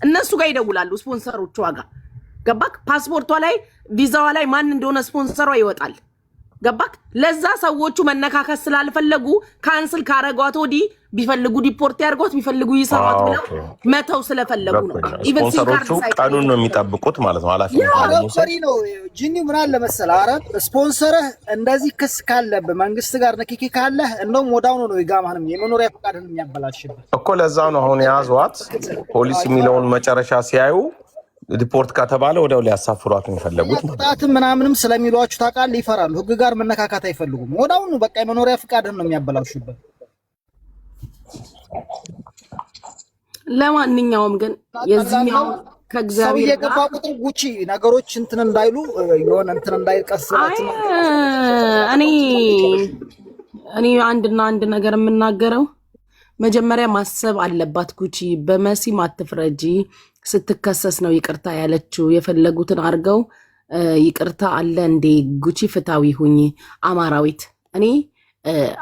እነሱ ጋር ይደውላሉ ስፖንሰሮቿ ጋር ገባክ ፓስፖርቷ ላይ ቪዛዋ ላይ ማን እንደሆነ ስፖንሰሯ ይወጣል ገባክ ለዛ ሰዎቹ መነካከስ ስላልፈለጉ ካንስል ካረጓት ወዲ ቢፈልጉ ዲፖርት ያርጓት ቢፈልጉ ይሰሯት ብለው መተው ስለፈለጉ ነው ኢቨን ስፖንሰሮቹ ቀኑን ነው የሚጠብቁት ማለት ነው ኃላፊነት ነው ጂኒ ምን አለ መሰለ አረብ ስፖንሰርህ እንደዚህ ክስ ካለበ መንግስት ጋር ንክኪ ካለ እንደውም ወዳው ነው ይጋማንም የመኖሪያ ፈቃድን የሚያበላሽበት እኮ ለዛ ነው አሁን ያዟት ፖሊስ የሚለውን መጨረሻ ሲያዩ ሪፖርት ከተባለ ወዲያው ሊያሳፍሯት የሚፈልጉት ማለት ምናምንም ስለሚሏችሁ ታውቃለህ ይፈራሉ ህግ ጋር መነካካት አይፈልጉም ወዳው ነው በቃ የመኖሪያ ፈቃድን ነው የሚያበላሽበት ለማንኛውም ግን የዚህኛው ከእግዚአብሔር የገባ ቁጥር ጉቺ ነገሮች እንትን እንዳይሉ የሆነ እንትን እንዳይቀስላት እኔ አንድ ነገር የምናገረው መጀመሪያ ማሰብ አለባት ጉቺ በመሲ ማትፍረጂ ስትከሰስ ነው ይቅርታ ያለችው የፈለጉትን አርገው ይቅርታ አለ እንዴ ጉቺ ፍታዊ ሁኚ አማራዊት እኔ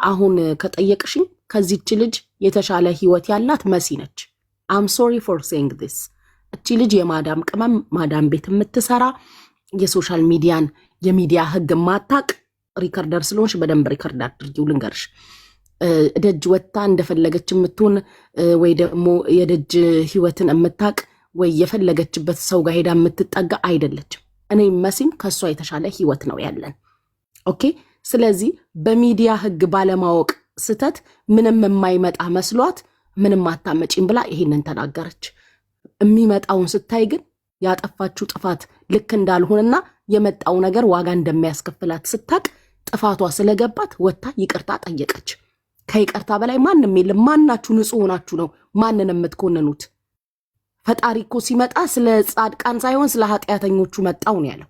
አሁን ከጠየቅሽኝ ከዚህች ልጅ የተሻለ ህይወት ያላት መሲ ነች I'm sorry for saying this እቺ ልጅ የማዳም ቅመም ማዳም ቤት የምትሰራ የሶሻል ሚዲያን የሚዲያ ህግ ማታቅ ሪከርደር ስለሆንሽ በደንብ ሪከርድ አድርጊው ልንገርሽ ደጅ ወጣ እንደፈለገች የምትሆን ወይ ደግሞ የደጅ ህይወትን የምታቅ ወይ የፈለገችበት ሰው ጋር ሄዳ የምትጠጋ አይደለችም እኔ መሲም ከሷ የተሻለ ህይወት ነው ያለን ኦኬ ስለዚህ በሚዲያ ህግ ባለማወቅ ስተት ምንም የማይመጣ መስሏት ምንም አታመጪም ብላ ይሄንን ተናገረች የሚመጣውን ስታይ ግን ያጠፋችው ጥፋት ልክ እንዳልሆነና የመጣው ነገር ዋጋ እንደሚያስከፍላት ስታቅ ጥፋቷ ስለገባት ወጣ ይቅርታ ጠየቀች ከይቅርታ በላይ ማንንም የለም ማናችሁ ንጹህ ሆናችሁ ነው ማንንም የምትኮንኑት ፈጣሪ እኮ ሲመጣ ስለ ጻድቃን ሳይሆን ስለ ኃጢያተኞቹ መጣው ነው ያለው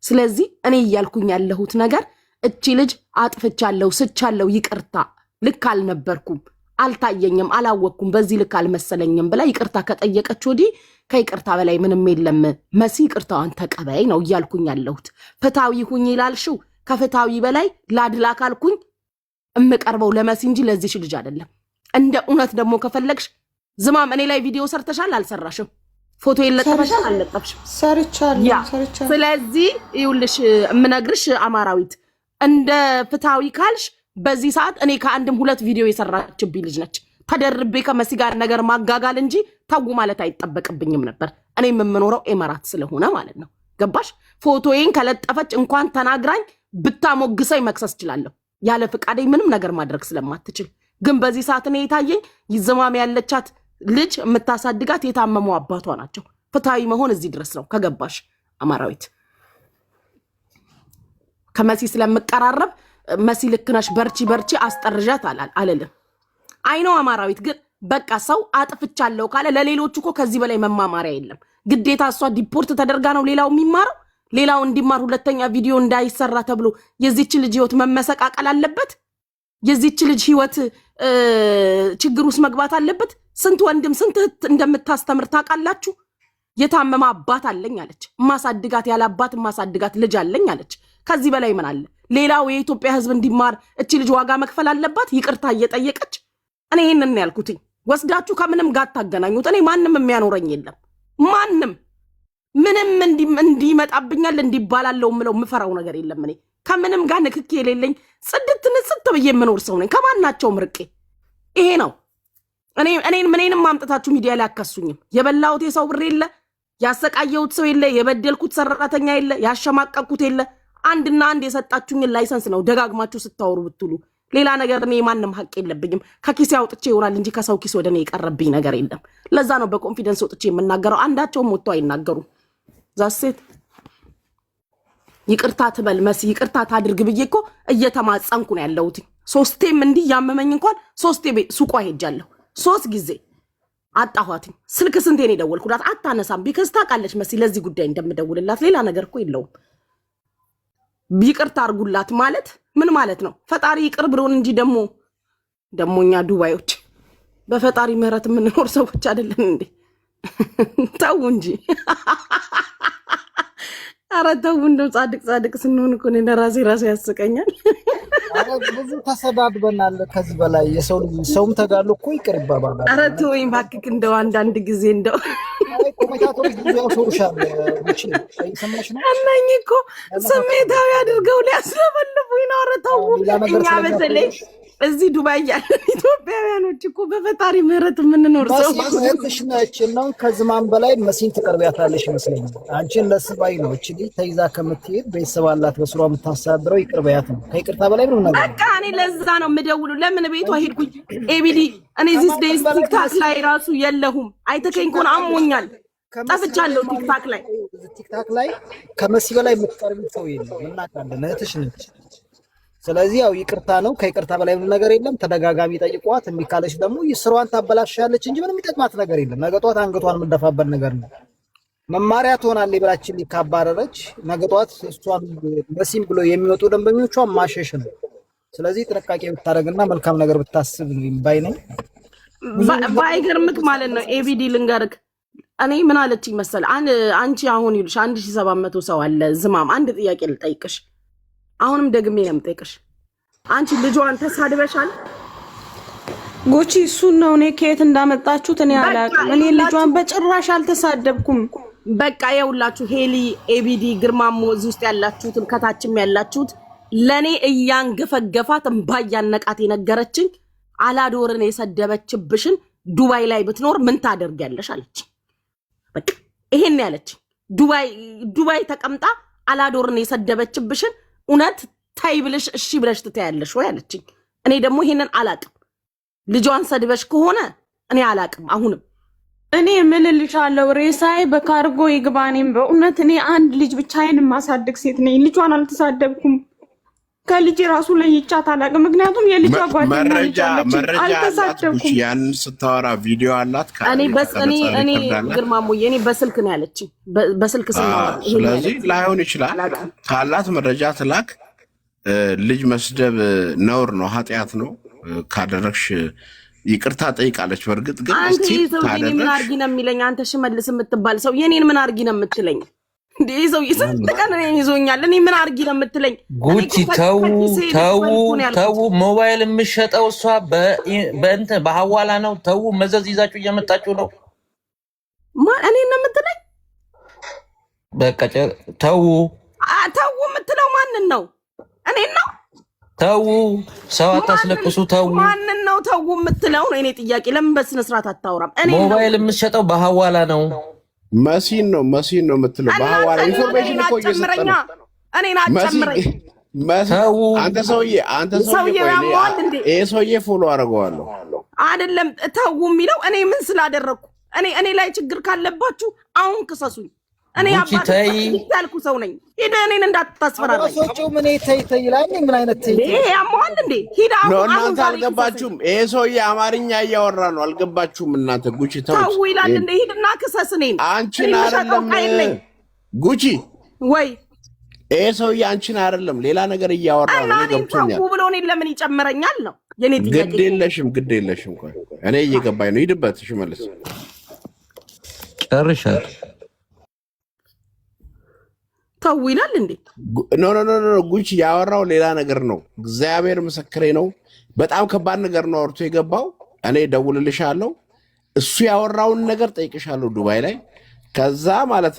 ስለዚህ እኔ እያልኩኝ ያለሁት ነገር እቺ ልጅ አጥፍቻለሁ ስቻለሁ ይቅርታ ልክ አልነበርኩም አልታየኝም አላወቅኩም በዚህ ልክ አልመሰለኝም ብላ ይቅርታ ከጠየቀች ወዲ ከይቅርታ በላይ ምንም የለም መሲ ይቅርታዋን ተቀበይ ነው እያልኩኝ ያለሁት ፍታዊ ሁኚ ይላልሽው ከፍታዊ በላይ ላድላ ካልኩኝ እምቀርበው ለመሲ እንጂ ለዚህ ልጅ አይደለም እንደ እውነት ደግሞ ከፈለግሽ ዝማም እኔ ላይ ቪዲዮ ሰርተሻል አልሰራሽም ፎቶ የለጠፈሻል አልለጠፍሽም ሰርቻለሁ ስለዚህ ይውልሽ እምነግርሽ አማራዊት እንደ ፍታዊ ካልሽ በዚህ ሰዓት እኔ ከአንድም ሁለት ቪዲዮ የሰራችብኝ ልጅ ነች ተደርቤ ከመሲ ጋር ነገር ማጋጋል እንጂ ታጉ ማለት አይጠበቅብኝም ነበር እኔ የምኖረው ኤማራት ስለሆነ ማለት ነው ገባሽ ፎቶዬን ከለጠፈች እንኳን ተናግራኝ ብታሞግሰኝ መክሰስ ይችላልው ያለ ፍቃዴ ምንም ነገር ማድረግ ስለማትችል ግን በዚህ ሰዓት እኔ የታየኝ ይዘማም ያለቻት ልጅ የምታሳድጋት የታመመው አባቷ ናቸው ፍታዊ መሆን እዚህ ድረስ ነው ከገባሽ አማራዊት ከመሲ ስለምቀራረብ መሲ ልክነሽ በርቺ አስጠርጃት አለለም አይኖ አማራዊት ግን በቃ ሰው አጥፍቻለሁ ካለ ለሌሎቹ እኮ ከዚህ በላይ መማማሪያ የለም ግዴታ እሷ ዲፖርት ተደርጋ ነው ሌላው የሚማረው ሌላው እንዲማር ሁለተኛ ቪዲዮ እንዳይሰራ ተብሎ የዚህች ልጅ ህይወት መመሰቃቀል አለበት የዚህች ልጅ ህይወት ችግር ውስጥ መግባት አለበት ስንት ወንድም ስንት እንደምታስተምር ታውቃላችሁ የታመማ አባት አለኝ አለች ማሳድጋት ያለ አባት ማሳድጋት ልጅ አለኝ አለች ከዚህ በላይ ምን አለ ሌላው የኢትዮጵያ ህዝብ እንዲማር እቺ ልጅ ዋጋ መክፈል አለባት ይቅርታ እየጠየቀች እኔ ይሄንን ያልኩትኝ ወስዳችሁ ከምንም ጋር ታገናኙት እኔ ማንንም የሚያኖረኝ የለም ማንንም ምንም እንዲመጣብኛል እንዲባላለው ምለው ምፈራው ነገር የለም እኔ ከምንም ጋር ንክኪ የሌለኝ ጽድት ንጽት ብዬ የምኖር ሰው ነኝ ከማናቸው ምርቄ ይሄ ነው እኔን ምንንም ማምጣታችሁ ሚዲያ ላይ አከሱኝም የበላውት የሰው ብር የለ ያሰቃየውት ሰው የለ የበደልኩት ሰራተኛ የለ ያሸማቀቅኩት የለ አንድና አንድ የሰጣችሁኝ ላይሰንስ ነው ደጋግማችሁ ስታወሩ ብትሉ ሌላ ነገር እኔ ማንንም ሀቅ የለብኝም ከኪስ ያውጥቼ ይሆናል እንጂ ከሰው ኪስ ወደኔ የቀረብኝ ነገር የለም ለዛ ነው በኮንፊደንስ ወጥቼ የምናገረው አንዳቸውም ወጥቶ አይናገሩም ዛሴት ይቅርታ ትበል መሲ ይቅርታ ታድርግ ብዬ እኮ እየተማጸንኩ ነው ያለሁት ሶስቴም እንዲህ ያመመኝ እንኳን ሶስቴ ሱቋ ሄጃለሁ 3 ጊዜ አጣኋትኝ ስልክ ስንቴ ነው ደወልኩላት አታነሳም ቢከስ ታውቃለች መሲ ለዚህ ጉዳይ እንደምደውልላት ሌላ ነገር እኮ የለውም ቢቅርታ አርጉላት ማለት ምን ማለት ነው ፈጣሪ ይቅር ብሎን እንጂ ደሞኛ ዱባዮች በፈጣሪ ምህረት የምንኖር ሰዎች አይደለን እንዴ ታው እንጂ አራታው እንደው ጻድቅ ስንሆን እኮ ነው ራሴ ያስቀኛል ብዙ ተሰዳድበናል ከዚህ በላይ የሰው ልጅ ሰውም ተጋሎ እኮ ይቅር ይባባል አራቱ ወይ ባክክ እንደው አንዳንድ ጊዜ እንደው ኮሜንታተሮች ብዙ ያሰሩሻል። እቺ ሰማሽ ነው እነኝ እኮ ስሜታዊ አድርገው ሊያስለፈልፉኝ ነው። ኧረ ተው። እኛ በተለይ እዚህ ዱባይ ያለን ኢትዮጵያውያኖች እኮ በፈጣሪ ምህረት የምንኖር ሰው እህትሽ ነች ነው። ከዝማን በላይ መሲን ትቀርቢያታለሽ ይመስለኛል። አንቺን ለስባይ ነው እቺ ልጅ ተይዛ ከምትሄድ ቤተሰብ አላት በስሯ የምታሳብረው ይቅርበያት ነው። ከይቅርታ በላይ ምንም ነገር በቃ እኔ ለዛ ነው የምደውለው። ለምን ቤቷ ሄድኩኝ? ኤቢዲ እኔ ዚስ ዴይስ ቲክታክ ላይ ራሱ የለሁም። አይተከኝ ከሆነ አሞኛል፣ ጠፍቻለሁ ቲክታክ ላይ ከመሲ በላይ የምትቀርቢ ሰው የለም። እናውቃለን፣ እህትሽ ነች። ስለዚህ ያው ይቅርታ ነው። ከይቅርታ በላይ ምንም ነገር የለም። ተደጋጋሚ ጠይቋት፣ እምቢ ካለች ደግሞ ስሯን ታበላሻለች እንጂ ምንም የሚጠቅማት ነገር የለም። ነገ ጧት አንገቷን የምንደፋበት ነገር ነው። መማሪያ ትሆናለች ብላችን ካባረረች ነገ ጧት እሷን መሲም ብሎ የሚወጡ ደንበኞቿን ማሸሽ ነው። ስለዚህ ጥንቃቄ ብታደርግና መልካም ነገር ብታስብ ነው ባይ ነኝ። ባይገርምክ ማለት ነው ኤቢዲ ልንገርክ፣ እኔ ምን አለችኝ መሰለ፣ አንቺ አሁን ይሉሽ 1700 ሰው አለ ዝማም። አንድ ጥያቄ ልጠይቅሽ፣ አሁንም ደግሜ ነው የምጠይቅሽ። አንቺ ልጇን ተሳድበሻል? ጎቺ እሱን ነው እኔ ከየት እንዳመጣችሁት እኔ አላውቅም። እኔ ልጇን በጭራሽ አልተሳደብኩም። በቃ የውላችሁ ሄሊ፣ ኤቢዲ፣ ግርማሞ እዚህ ውስጥ ያላችሁትም ከታችም ያላችሁት ለኔ እያንገፈገፋት እምባ እያነቃት የነገረችኝ አላዶርን የሰደበችብሽን ዱባይ ላይ ብትኖር ምን ታደርጊያለሽ አለች። በቃ ይሄን ያለች ዱባይ ተቀምጣ አላዶርን የሰደበችብሽን እውነት ታይ ብለሽ እሺ ብለሽ ትታያለሽ ወይ አለችኝ። እኔ ደግሞ ይሄንን አላቅም። ልጇን ሰድበሽ ከሆነ እኔ አላቅም። አሁንም እኔ ምን ልልሻለሁ፣ ሬሳዬ በካርጎ ይግባኔም። በእውነት እኔ አንድ ልጅ ብቻዬን ማሳደግ ሴት ነኝ። ልጇን አልተሳደብኩም። ከልጅ ራሱ ለይቻት አላቅም። ምክንያቱም የልጇ ጓደኛ አልተሳደብኩም። ያን ስታወራ ቪዲዮ አላት። እኔ ግርማሞዬ እኔ በስልክ ነው ያለችኝ። በስልክ ስናወራ ስለዚህ ላይሆን ይችላል። ካላት መረጃ ትላክ። ልጅ መስደብ ነውር ነው፣ ኃጢአት ነው። ካደረግሽ ይቅርታ ጠይቃለች። በእርግጥ ግን አንተ ሰው የኔን ምን አርጊ ነው የሚለኝ? አንተ ሽመልስ የምትባል ሰው የኔን ምን አርጊ ነው የምትለኝ? እንዴ ሰው ስንት ቀን ይዞኛል። እኔ ምን አርጊ ነው የምትለኝ? ጉቺ ተው፣ ሞባይል የምትሸጠው እሷ በእንትን በሐዋላ ነው። ተው፣ መዘዝ ይዛችሁ እየመጣችሁ ነው። ማን እኔ ነው የምትለኝ? በቃ ተው የምትለው ማንን ነው? እኔ ነው? ተው፣ ሰው አታስለቅሱ። ተው፣ ማንን ነው ተው የምትለው ነው እኔ ጥያቄ። ለምን በስነ ስርዓት አታወራም? እኔ ሞባይል የምትሸጠው በሐዋላ ነው። መሲን ነው የምትለው በሐዋላ። ኢንፎርሜሽን እኮ እየሰጠ ነው። እኔን አጨምረኝ። አንተ ሰውዬ ይሄ ሰውዬ ፎሎ አደርገዋለሁ አይደለም ተው የሚለው እኔ ምን ስላደረግኩ? እኔ ላይ ችግር ካለባችሁ አሁን ክሰሱኝ። እኔ ያልኩ ሰው ነኝ። ሄደ እኔን እንዳታስፈራራኝ። ምን ተይ ላይ ምን አይነት ተይ ያማል እንዴ? ሂዳ እናንተ አልገባችሁም። ይሄ ሰውዬ አማርኛ እያወራ ነው። አልገባችሁም እናንተ። ጉቺ ተው ይላል እንዴ? ሂድና ክሰስ። እኔን አንቺን አይደለም ጉቺ ወይ ይሄ ሰውዬ አንቺን አይደለም ሌላ ነገር እያወራ ነው። ገብቶኛል። ተው ብሎ እኔን ለምን ይጨምረኛል ነው የኔ ጥያቄ። ግድ የለሽም ቆይ እኔ እየገባኝ ነው። ሂድበት። እሺ መልስ ጨርሻል። ተው ይላል እንዴ? ኖ ጉቺ ያወራው ሌላ ነገር ነው። እግዚአብሔር ምስክሬ ነው። በጣም ከባድ ነገር ነው አውርቶ የገባው። እኔ ደውልልሻለሁ። እሱ ያወራውን ነገር ጠይቅሻለሁ ዱባይ ላይ። ከዛ ማለት ነው